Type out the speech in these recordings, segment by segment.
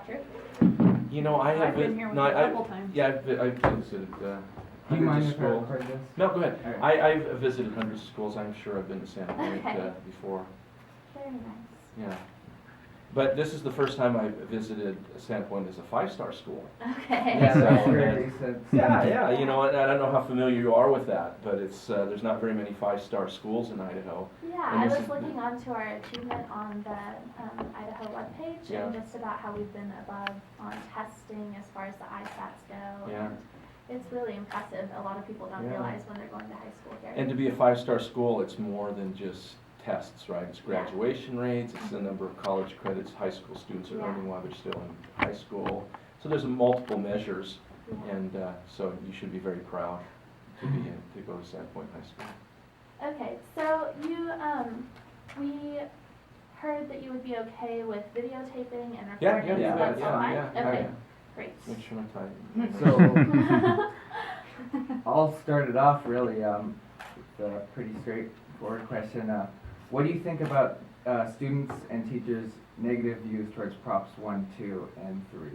true? You know, I have I've been here with you a couple times. Yeah, I've visited Do you hundreds mind of if I schools. record this? No, go ahead. Alright. I've visited hundreds of schools. I'm sure I've been to Sandpoint Okay. before. Very nice. Yeah. But this is the first time I've visited Sandpoint as a 5-star school. Okay. Yeah, that's So, great. You said Yeah, you know, and I don't know how familiar you are with that, but it's there's not very many 5-star schools in Idaho. Yeah, And I this was is- looking onto our achievement on the Idaho webpage Yeah. and just about how we've been above on testing as far as the ISATs go. Yeah. And it's really impressive. A lot of people don't Yeah. realize when they're going to high school here. And to be a 5-star school, it's more than just tests, right? It's graduation rates, it's the number of college credits high school students are Yeah. earning while they're still in high school. So there's multiple measures, Yeah. and so you should be very proud to be to go to Sandpoint High School. Okay, so you, we heard that you would be okay with videotaping and Yeah, recording. yeah, so that's yeah, fine? yeah, Okay, yeah. great. Make sure I'm tight. So, I'll start it off really with a pretty straightforward question. What do you think about students and teachers' negative views towards Props 1, 2, and 3?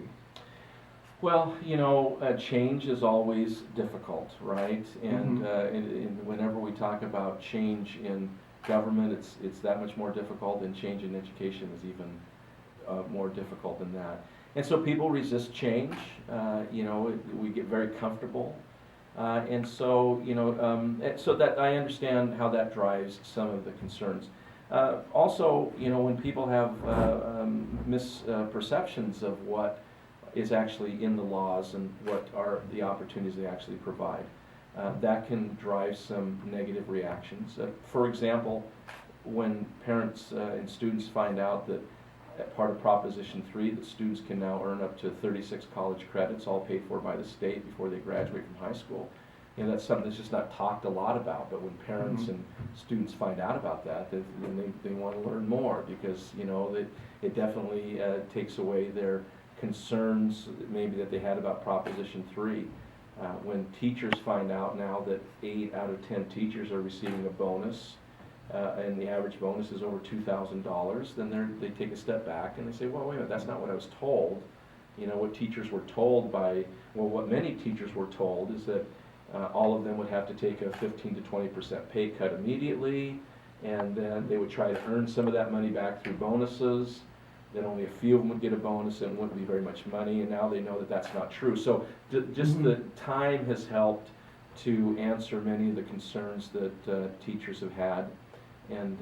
Well, you know, change is always difficult, right? And, Mhm. and whenever we talk about change in government, it's that much more difficult, and change in education is even more difficult than that. And so people resist change. You know, we get very comfortable, and so you know, so that I understand how that drives some of the concerns. Also, you know, when people have misperceptions of what is actually in the laws and what are the opportunities they actually provide, that can drive some negative reactions. For example, when parents and students find out that part of Proposition 3 that students can now earn up to 36 college credits, all paid for by the state before they graduate from high school. You know, that's something that's just not talked a lot about, but when parents and students find out about that, then they want to learn more, because, you know, it definitely takes away their concerns maybe that they had about Proposition 3. When teachers find out now that 8 out of 10 teachers are receiving a bonus, and the average bonus is over $2,000, then they take a step back and they say, well, wait a minute, that's not what I was told. You know, what teachers were told what many teachers were told is that all of them would have to take a 15 to 20% pay cut immediately, and then they would try to earn some of that money back through bonuses. Then only a few of them would get a bonus, and it wouldn't be very much money, and now they know that that's not true. So just the time has helped to answer many of the concerns that teachers have had, and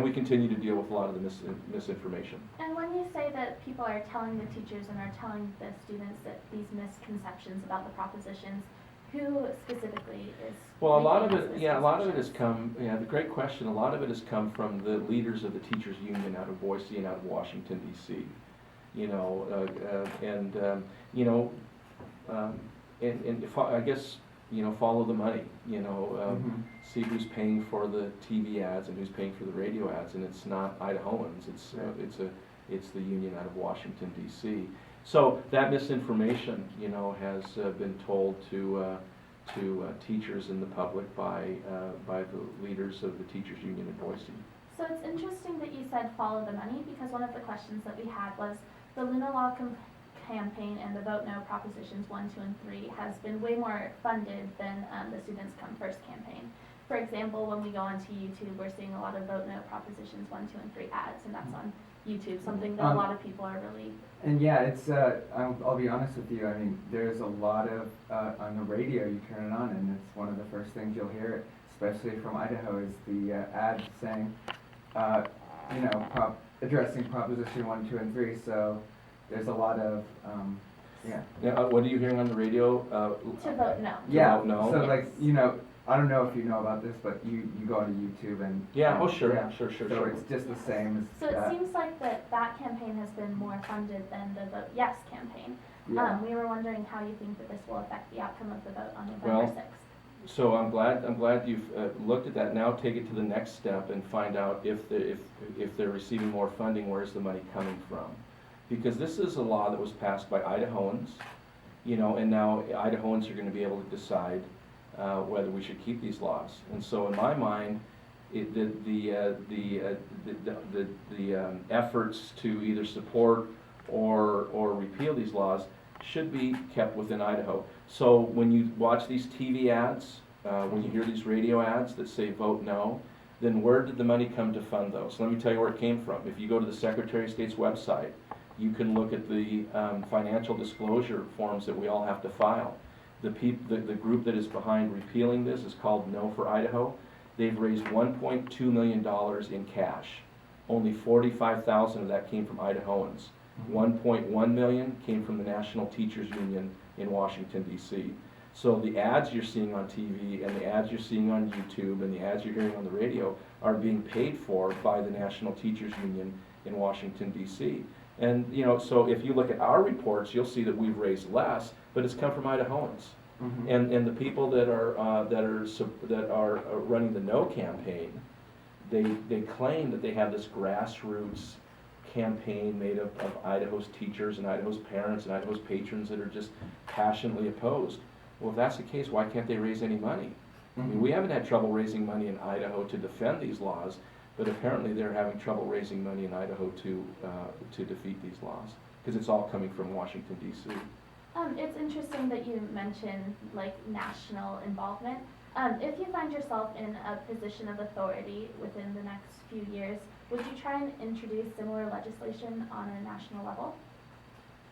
we continue to deal with a lot of the misinformation. And when you say that people are telling the teachers and are telling the students that these misconceptions about the propositions, who specifically is Well, a lot of making it, those yeah, a lot of it misconceptions? has come, the great question, a lot of it has come from the leaders of the teachers union out of Boise and out of Washington, D.C. You know, you know, I guess, you know, follow the money, you know, see who's paying for the TV ads and who's paying for the radio ads, and it's not Idahoans, it's the union out of Washington, D.C. So that misinformation, you know, has been told to teachers and the public by the leaders of the teachers union in Boise. So it's interesting that you said follow the money, because one of the questions that we had was the Luna Law campaign and the Vote No Propositions 1, 2, and 3 has been way more funded than the Students Come First campaign. For example, when we go onto YouTube, we're seeing a lot of Vote No Propositions 1, 2, and 3 ads, and that's on YouTube, something that a lot of people are really... And yeah, it's, I'll be honest with you, I mean, there's a lot of, on the radio, you turn it on and it's one of the first things you'll hear, especially from Idaho, is the ad saying, you know, addressing Proposition 1, 2, and 3, so there's a lot of, yeah. Now, what are you hearing on the radio? To vote no. Yeah, vote no? so Yes. like, you know, I don't know if you know about this, but you go on YouTube and... Yeah, oh sure, yeah. sure. So it's just the same as So it that. seems like that campaign has been more funded than the Vote Yes campaign. Yeah. We were wondering how you think that this will affect the outcome of the vote on November Well, 6th. So I'm glad you've looked at that. Now take it to the next step and find out if they're receiving more funding, where's the money coming from? Because this is a law that was passed by Idahoans, you know, and now Idahoans are going to be able to decide whether we should keep these laws. And so in my mind, the efforts to either support or repeal these laws should be kept within Idaho. So when you watch these TV ads, when you hear these radio ads that say vote no, then where did the money come to fund those? Let me tell you where it came from. If you go to the Secretary of State's website, you can look at the financial disclosure forms that we all have to file. The group that is behind repealing this is called No for Idaho. They've raised $1.2 million in cash. Only $45,000 of that came from Idahoans. $1.1 million came from the National Teachers Union in Washington, D.C. So the ads you're seeing on TV and the ads you're seeing on YouTube and the ads you're hearing on the radio are being paid for by the National Teachers Union in Washington, D.C. And, you know, so if you look at our reports, you'll see that we've raised less, but it's come from Idahoans. Mm-hmm. And the people that are running the No campaign, they claim that they have this grassroots campaign made up of Idaho's teachers and Idaho's parents and Idaho's patrons that are just passionately opposed. Well, if that's the case, why can't they raise any money? I mean, we haven't had trouble raising money in Idaho to defend these laws, but apparently they're having trouble raising money in Idaho to defeat these laws, because it's all coming from Washington, D.C. It's interesting that you mentioned like national involvement. If you find yourself in a position of authority within the next few years, would you try and introduce similar legislation on a national level?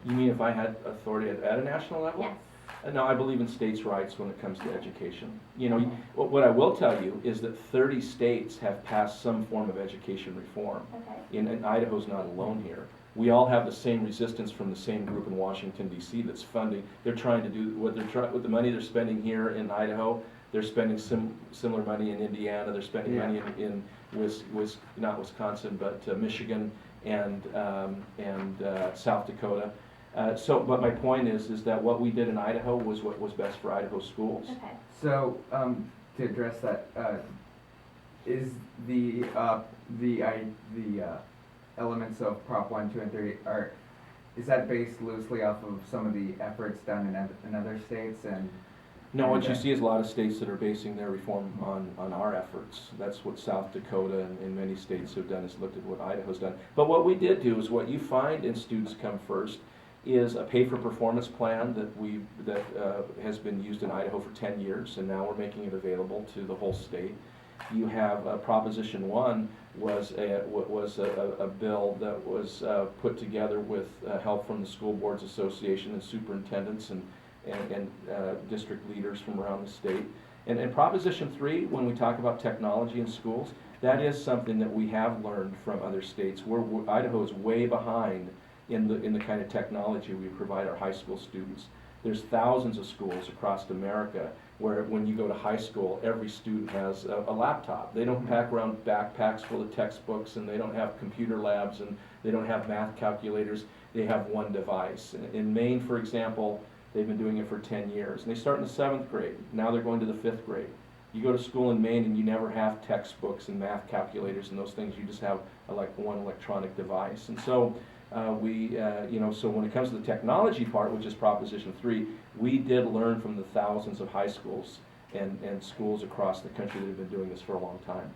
You mean if I had authority at a national level? Yes. No, I believe in states' rights when it comes to education. You know, what I will tell you is that 30 states have passed some form of education reform. Okay. And Idaho's not alone here. We all have the same resistance from the same group in Washington, D.C. that's funding. They're trying to do with the money they're spending here in Idaho. They're spending similar money in Indiana. They're spending money in not Wisconsin, but Michigan and South Dakota. But my point is that what we did in Idaho was what was best for Idaho schools. Okay. So, to address that, is the elements of Prop 1, 2, and 3 is that based loosely off of some of the efforts done in other states and? No, what you see is a lot of states that are basing their reform on our efforts. That's what South Dakota and many states have done, is looked at what Idaho's done. But what we did do is what you find in Students Come First is a pay-for-performance plan that has been used in Idaho for 10 years, and now we're making it available to the whole state. You have Proposition 1 was a bill that was put together with help from the School Boards Association and superintendents and district leaders from around the state. And Proposition 3, when we talk about technology in schools, that is something that we have learned from other states. Idaho is way behind in the kind of technology we provide our high school students. There's thousands of schools across America where when you go to high school, every student has a laptop. They don't pack around backpacks full of textbooks, and they don't have computer labs, and they don't have math calculators. They have one device. In Maine, for example, they've been doing it for 10 years. And they start in the 7th grade. Now they're going to the 5th grade. You go to school in Maine and you never have textbooks and math calculators and those things. You just have one electronic device. And so so when it comes to the technology part, which is Proposition 3, we did learn from the thousands of high schools and schools across the country that have been doing this for a long time.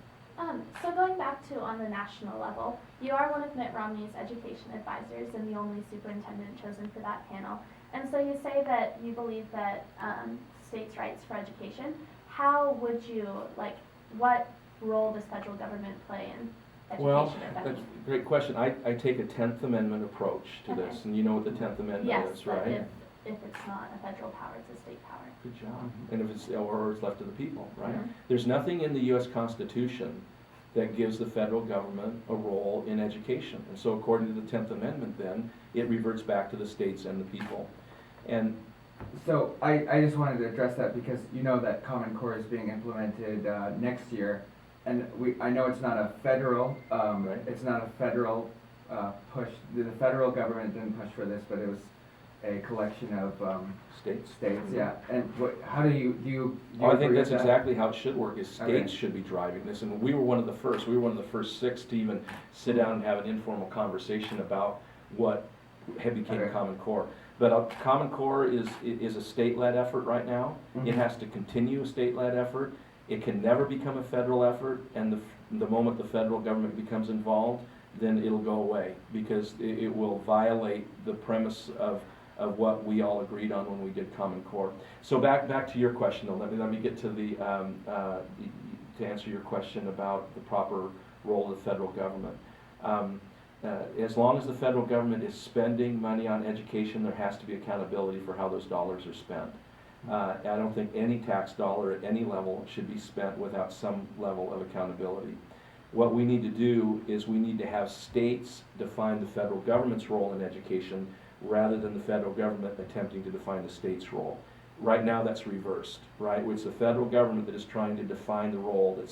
So going back to on the national level, you are one of Mitt Romney's education advisors and the only superintendent chosen for that panel. And so you say that you believe that states' rights for education. How would you, what role does federal government play in education? Well, that's a great question. I take a 10th Amendment approach to Okay. this, and you know what the 10th Amendment is, right? Yes, but if it's not a federal power, it's a state power. Good job. And if it's left to the people, right? Mhm. There's nothing in the U.S. Constitution that gives the federal government a role in education. And so according to the 10th Amendment then, it reverts back to the states and the people. And so I just wanted to address that because you know that Common Core is being implemented next year, and I know it's not a federal it's not a federal push. The federal government didn't push for this, but it was a collection of states. Yeah. And how do you I think agree that's with that? exactly how it should work, is states Okay. should be driving this. And we were one of the first. We were one of the first 6 to even sit down and have an informal conversation about what had became Okay. Common Core. But Common Core is a state-led effort right now. Mhm. It has to continue a state-led effort. It can never become a federal effort, and the moment the federal government becomes involved, then it'll go away, because it will violate the premise of what we all agreed on when we did Common Core. So back to your question, though. Let me get to to answer your question about the proper role of the federal government. As long as the federal government is spending money on education, there has to be accountability for how those dollars are spent. I don't think any tax dollar at any level should be spent without some level of accountability. What we need to do is we need to have states define the federal government's role in education rather than the federal government attempting to define the state's role. Right now that's reversed, right? It's the federal government that is trying to define the role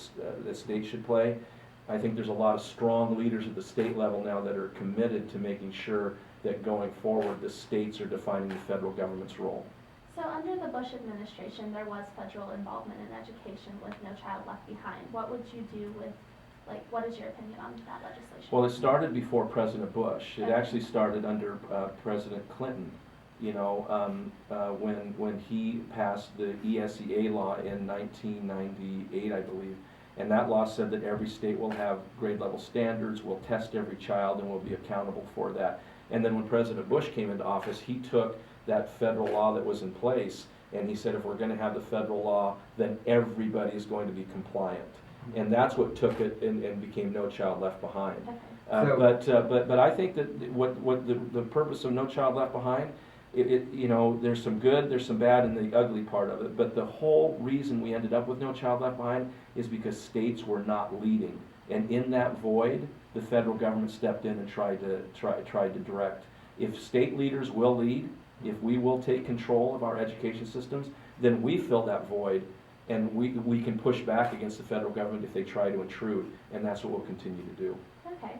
that states should play. I think there's a lot of strong leaders at the state level now that are committed to making sure that going forward the states are defining the federal government's role. So under the Bush administration, there was federal involvement in education with No Child Left Behind. What would you do with, what is your opinion on that legislation? Well, it started before President Bush. It Okay. actually started under President Clinton. You know, when he passed the ESEA law in 1998, I believe, and that law said that every state will have grade level standards, will test every child, and will be accountable for that. And then when President Bush came into office, he took that federal law that was in place, and he said, if we're going to have the federal law, then everybody is going to be compliant. And that's what took it and became No Child Left Behind. Okay. But I think that what the purpose of No Child Left Behind, you know, there's some good, there's some bad, and the ugly part of it. But the whole reason we ended up with No Child Left Behind is because states were not leading, and in that void, the federal government stepped in and tried to direct. If state leaders will lead, if we will take control of our education systems, then we fill that void, and we can push back against the federal government if they try to intrude, and that's what we'll continue to do. Okay.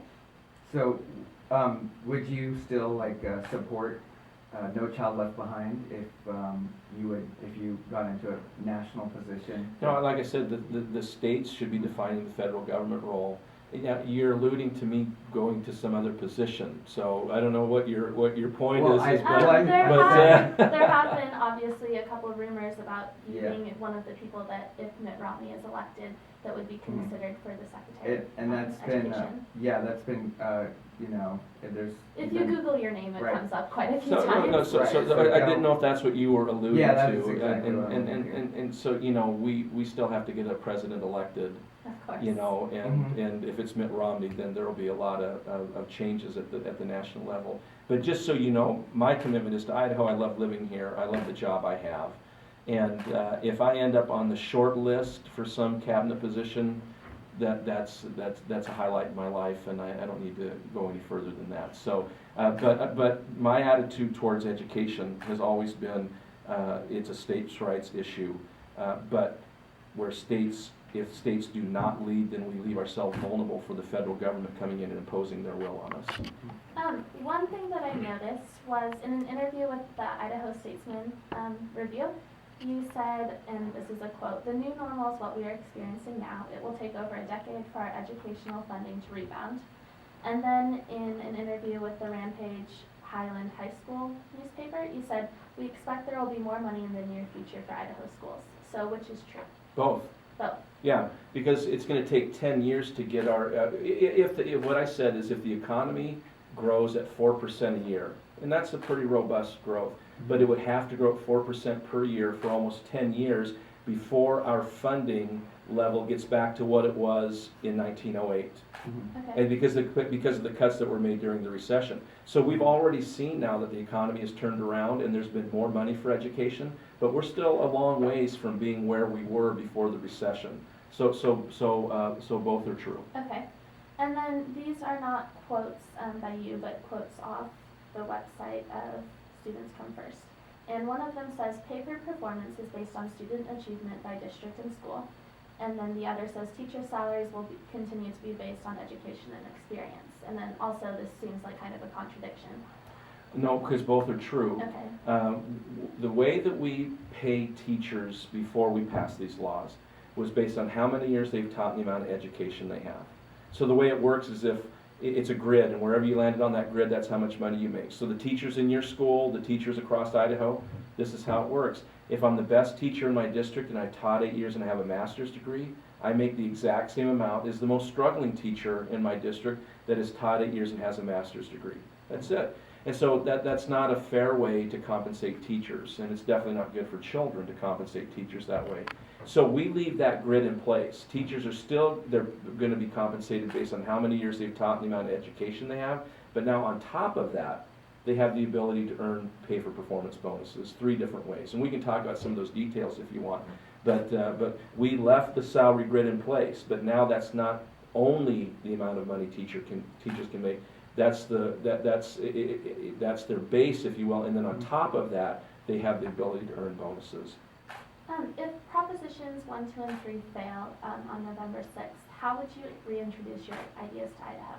So, would you still support No Child Left Behind if you got into a national position? No, like I said, the states should be defining the federal government role. Yeah, you're alluding to me going to some other position, so I don't know what your point is. There have been obviously a couple of rumors about you being one of the people that, if Mitt Romney is elected, that would be considered for the Secretary and of that's been Education. there's. If you Google your name, it Right. comes up quite a few So, times. I didn't know if that's what you were alluding Yeah, that's to, exactly what I'm thinking. and so, you know, we still have to get a president elected, Of course. you know, and Mhm. and if it's Mitt Romney, then there'll be a lot of changes at the national level. But just so you know, my commitment is to Idaho. I love living here. I love the job I have, and if I end up on the short list for some cabinet position, that's a highlight in my life, and I don't need to go any further than that. So, but my attitude towards education has always been it's a states' rights issue, but if states do not lead, then we leave ourselves vulnerable for the federal government coming in and imposing their will on us. One thing that I noticed was in an interview with the Idaho Statesman Review, you said, and this is a quote, "The new normal is what we are experiencing now. It will take over a decade for our educational funding to rebound." And then in an interview with the Rampage Highland High School newspaper, you said, "We expect there will be more money in the near future for Idaho schools." So which is true? Both. Both. Yeah, because it's going to take 10 years to get our, what I said is if the economy grows at 4% a year, and that's a pretty robust growth, but it would have to grow at 4% per year for almost 10 years before our funding level gets back to what it was in 1908. Okay. And because of the cuts that were made during the recession. So we've already seen now that the economy has turned around and there's been more money for education, but we're still a long ways from being where we were before the recession. So both are true. Okay. And then these are not quotes by you, but quotes off the website of Students Come First. And one of them says, "Paper performance is based on student achievement by district and school." And then the other says, "Teacher salaries will continue to be based on education and experience." And then also this seems like kind of a contradiction. No, because both are true. Okay. The way that we pay teachers before we pass these laws was based on how many years they've taught and the amount of education they have. So the way it works is if it's a grid, and wherever you landed on that grid, that's how much money you make. So the teachers in your school, the teachers across Idaho, this is how it works. If I'm the best teacher in my district and I taught 8 years and I have a master's degree, I make the exact same amount as the most struggling teacher in my district that has taught 8 years and has a master's degree. That's it. And so that's not a fair way to compensate teachers, and it's definitely not good for children to compensate teachers that way. So we leave that grid in place. Teachers are still, they're going to be compensated based on how many years they've taught and the amount of education they have, but now on top of that, they have the ability to earn pay for performance bonuses 3 different ways. And we can talk about some of those details if you want. But we left the salary grid in place, but now that's not only the amount of money teachers can make. That's their base, if you will, and then on top of that, they have the ability to earn bonuses. If propositions 1, 2, and 3 fail on November 6th, how would you reintroduce your ideas to Idaho?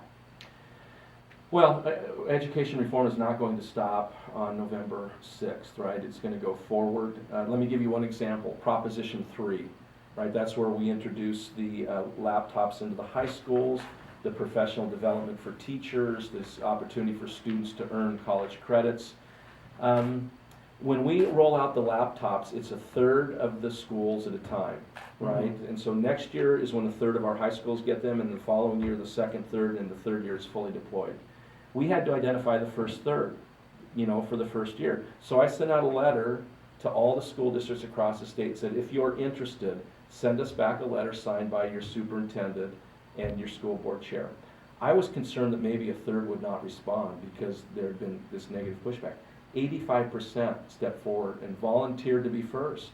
Well, education reform is not going to stop on November 6th, right? It's going to go forward. Let me give you one example. Proposition 3, right? That's where we introduce the laptops into the high schools, the professional development for teachers, this opportunity for students to earn college credits. When we roll out the laptops, it's 1/3 of the schools at a time, right? And so next year is when 1/3 of our high schools get them, and the following year the second third, and the third year is fully deployed. We had to identify the first third, for the first year. So I sent out a letter to all the school districts across the state and said, if you're interested, send us back a letter signed by your superintendent and your school board chair. I was concerned that maybe 1/3 would not respond because there had been this negative pushback. 85% stepped forward and volunteered to be first.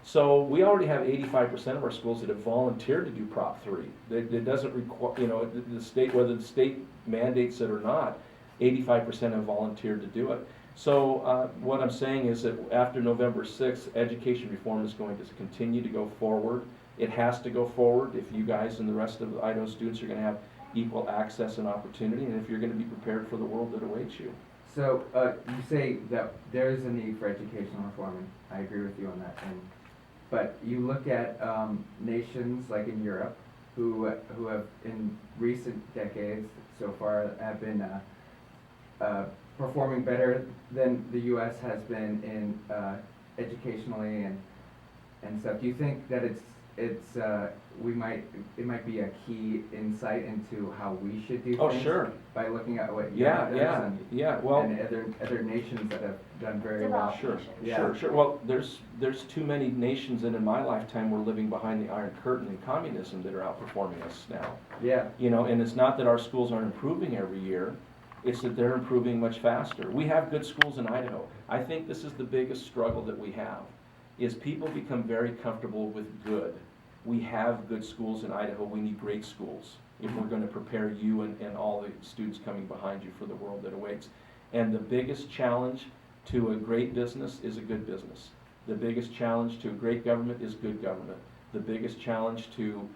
So we already have 85% of our schools that have volunteered to do Prop 3. It doesn't require, the state, whether the state mandates it or not, 85% have volunteered to do it. So what I'm saying is that after November 6th, education reform is going to continue to go forward. It has to go forward if you guys and the rest of the Idaho students are going to have equal access and opportunity, and if you're going to be prepared for the world that awaits you. So you say that there is a need for educational reform, and I agree with you on that. But you look at nations like in Europe who have in recent decades so far have been performing better than the U.S. has been in educationally and stuff. Do you think that it might be a key insight into how we should do things? Sure. By looking at what Europe does Well, and other nations that have done very well. Sure. Well, there's too many nations that in my lifetime were living behind the Iron Curtain in communism that are outperforming us now. Yeah. And it's not that our schools aren't improving every year. It's that they're improving much faster. We have good schools in Idaho. I think this is the biggest struggle that we have, is people become very comfortable with good. We have good schools in Idaho. We need great schools if we're going to prepare you and all the students coming behind you for the world that awaits. And the biggest challenge to a great business is a good business. The biggest challenge to a great government is good government. The biggest challenge to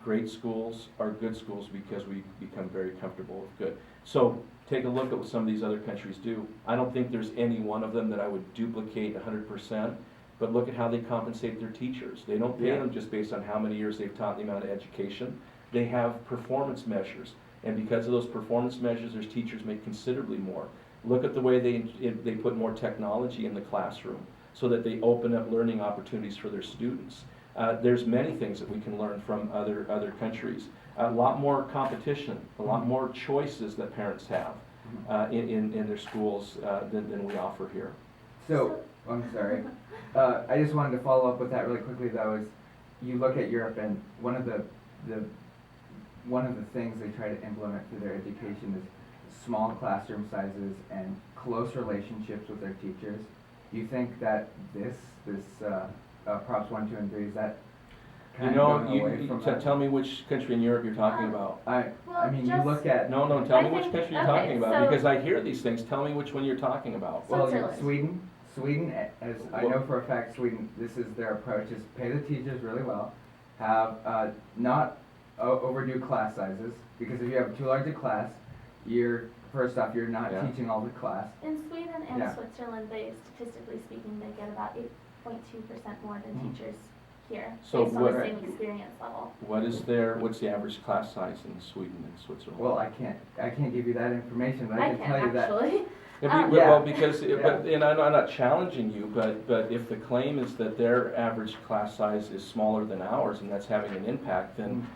great schools are good schools because we become very comfortable with good. So take a look at what some of these other countries do. I don't think there's any one of them that I would duplicate 100%. But look at how they compensate their teachers. They don't pay them just based on how many years they've taught, the amount of education. They have performance measures. And because of those performance measures, their teachers make considerably more. Look at the way they put more technology in the classroom so that they open up learning opportunities for their students. There's many things that we can learn from other countries. A lot more competition, a lot more choices that parents have in their schools than we offer here. So, I'm sorry. I just wanted to follow up with that really quickly though, is you look at Europe and one of the things they try to implement through their education is small classroom sizes and close relationships with their teachers. Do you think that this Props 1, 2, and 3, is that kind of going away from that? Tell me which country in Europe you're talking about. I mean, you look at... No, tell me which country you're talking about, because I hear these things. Tell me which one you're talking about. Well, Sweden, as I know for a fact, Sweden, this is their approach, is pay the teachers really well, have not overdo class sizes, because if you have too large a class, first off, you're not teaching all the class. In Sweden and Switzerland, statistically speaking, they get about 8.2% more than teachers here, So based on what- the same experience level. what's the average class size in Sweden and Switzerland? Well, I can't give you that information, but I I can can tell you that. actually. Yeah, Yeah. well, because, and I'm not challenging you, but if the claim is that their average class size is smaller than ours and that's having an impact, then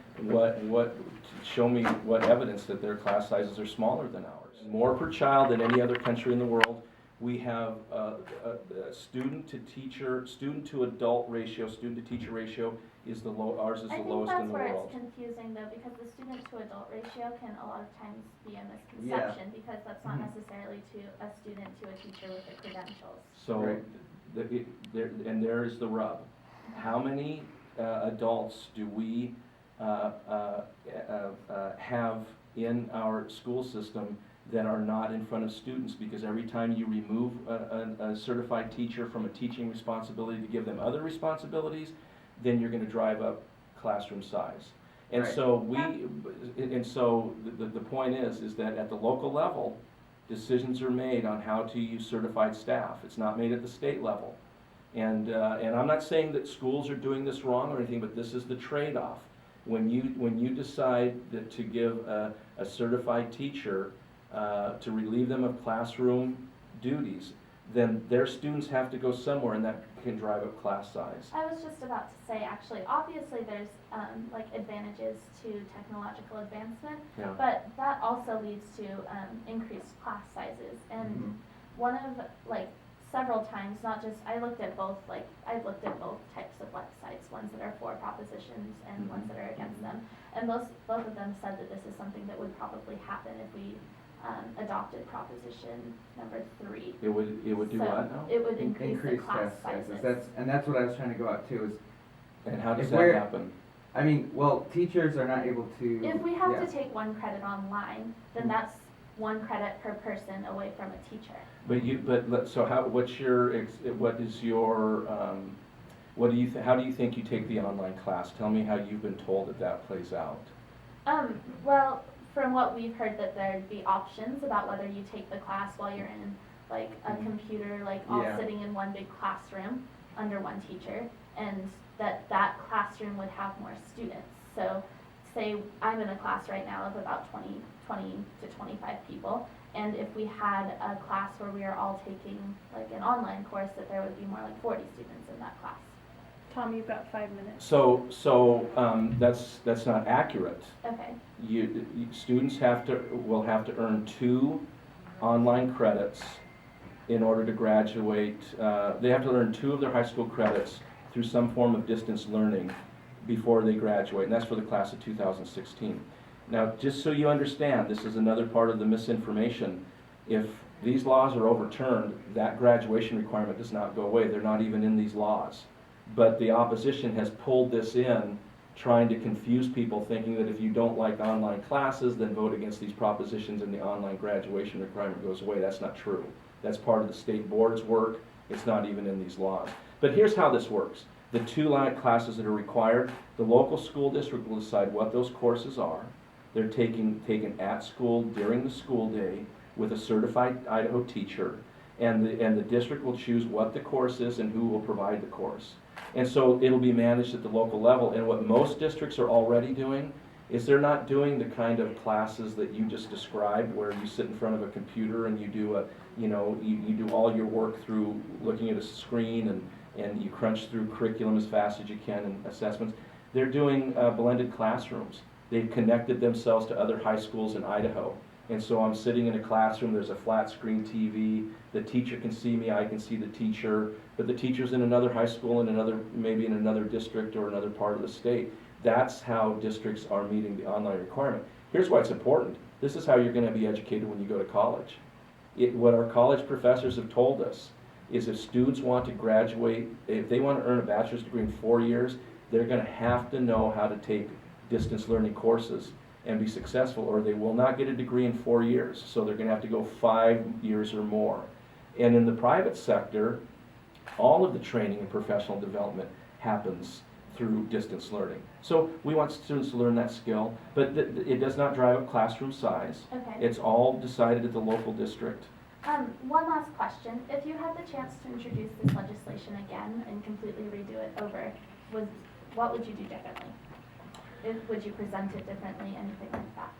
show me what evidence that their class sizes are smaller than ours. More per child than any other country in the world. We have a student to teacher, student to adult ratio, student to teacher ratio is ours is the lowest in the I think world. that's where it's confusing though, because the student to adult ratio can a lot of times be a misconception, because that's not necessarily to a student to a teacher with the credentials. So, Right. there is the rub. How many adults do we have in our school system that are not in front of students? Because every time you remove a certified teacher from a teaching responsibility to give them other responsibilities, then you're going to drive up classroom size. And Right. so the point is that at the local level, decisions are made on how to use certified staff. It's not made at the state level. And I'm not saying that schools are doing this wrong or anything, but this is the trade-off. When you decide that to give a certified teacher to relieve them of classroom duties, then their students have to go somewhere, and that can drive up class size. I was just about to say, actually, obviously there's like advantages to technological advancement, Yeah. but that also leads to increased class sizes. And one of like several times, not just I've looked at both types of websites, ones that are for propositions and ones that are against them, and both of them said that this is something that would probably happen if we adopted proposition number 3. It would do So what now? it would increase the class sizes. That's what I was trying to go at too, is, And how does if that we're- happen? I mean, well, teachers are not able to. If we have yeah. to take 1 credit online, then that's 1 credit per person away from a teacher. So what how do you think you take the online class? Tell me how you've been told that plays out. Well, from what we've heard, that there'd be options about whether you take the class while you're in like a computer, like all Yeah. sitting in one big classroom under one teacher, and that classroom would have more students. So say I'm in a class right now of about 20 to 25 people, and if we had a class where we are all taking like an online course, that there would be more like 40 students in that class. Tom, you've got 5 minutes. So that's not accurate. Okay. Students will have to earn 2 online credits in order to graduate. They have to earn 2 of their high school credits through some form of distance learning before they graduate, and that's for the class of 2016. Now, just so you understand, this is another part of the misinformation. If these laws are overturned, that graduation requirement does not go away. They're not even in these laws. But the opposition has pulled this in, trying to confuse people, thinking that if you don't like online classes, then vote against these propositions and the online graduation requirement goes away. That's not true. That's part of the state board's work. It's not even in these laws. But here's how this works. The 2 classes that are required, the local school district will decide what those courses are. They're taken at school during the school day with a certified Idaho teacher, and the district will choose what the course is and who will provide the course. And so it'll be managed at the local level. And what most districts are already doing is they're not doing the kind of classes that you just described, where you sit in front of a computer and you do you do all your work through looking at a screen and you crunch through curriculum as fast as you can and assessments. They're doing blended classrooms. They've connected themselves to other high schools in Idaho. And so I'm sitting in a classroom, there's a flat screen TV, the teacher can see me, I can see the teacher, but the teacher's in another high school, maybe in another district or another part of the state. That's how districts are meeting the online requirement. Here's why it's important. This is how you're going to be educated when you go to college. What our college professors have told us is if students want to graduate, if they want to earn a bachelor's degree in 4 years, they're going to have to know how to take distance learning courses and be successful, or they will not get a degree in 4 years. So they're going to have to go 5 years or more. And in the private sector, all of the training and professional development happens through distance learning. So we want students to learn that skill, but it does not drive up classroom size. Okay. It's all decided at the local district. One last question. If you had the chance to introduce this legislation again and completely redo it over, what would you do differently? Would you present it differently, anything like that?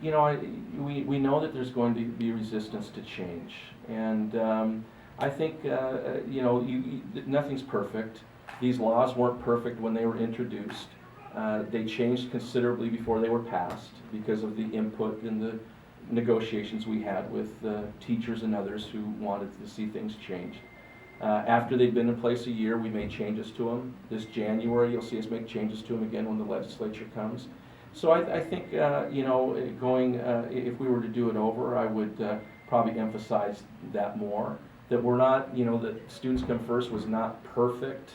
You know, we know that there's going to be resistance to change, and I think you know, nothing's perfect. These laws weren't perfect when they were introduced. They changed considerably before they were passed because of the input and the negotiations we had with teachers and others who wanted to see things change. After they'd been in place a year, we made changes to them. This January, you'll see us make changes to them again when the legislature comes. So I think, you know, if we were to do it over, I would probably emphasize that more. That we're not, you know, that Students Come First was not perfect.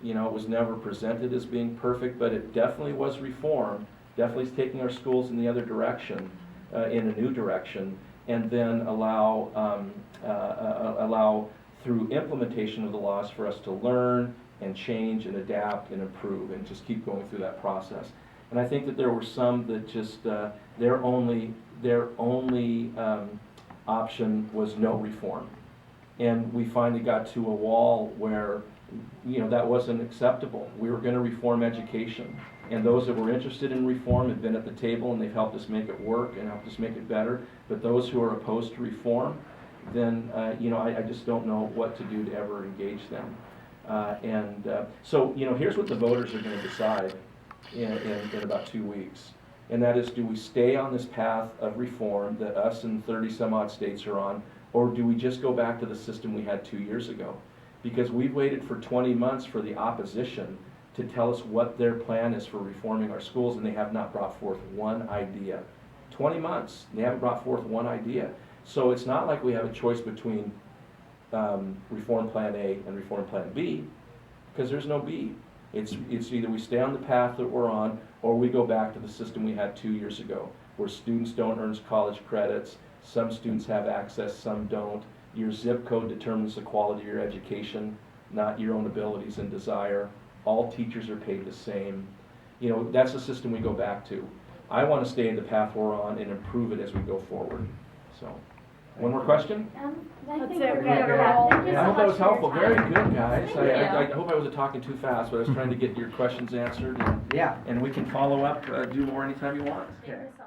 You know, it was never presented as being perfect, but it definitely was reform. Definitely is taking our schools in the other direction, in a new direction, and then allow through implementation of the laws for us to learn and change and adapt and improve and just keep going through that process. And I think that there were some that just their only option was no reform, and we finally got to a wall where, you know, that wasn't acceptable. We were going to reform education, and those that were interested in reform had been at the table and they've helped us make it work and helped us make it better. But those who are opposed to reform, then you know, I just don't know what to do to ever engage them. So you know, here's what the voters are going to decide in about 2 weeks, and that is, do we stay on this path of reform that us and 30 some odd states are on, or do we just go back to the system we had 2 years ago? Because we've waited for 20 months for the opposition to tell us what their plan is for reforming our schools, and they have not brought forth one idea. 20 months, they haven't brought forth one idea. So it's not like we have a choice between Reform Plan A and Reform Plan B, because there's no B. It's either we stay on the path that we're on, or we go back to the system we had 2 years ago, where students don't earn college credits, some students have access, some don't. Your zip code determines the quality of your education, not your own abilities and desire. All teachers are paid the same. You know, that's the system we go back to. I want to stay in the path we're on and improve it as we go forward. So, one more question? I That's think it. we're We good. got it Yeah, all. thank you I so hope that much was for your helpful. Very time. good, guys. Thank you. I hope I wasn't talking too fast, but I was trying to get your questions answered, Yeah. and we can follow up, do more anytime you want. Thank you so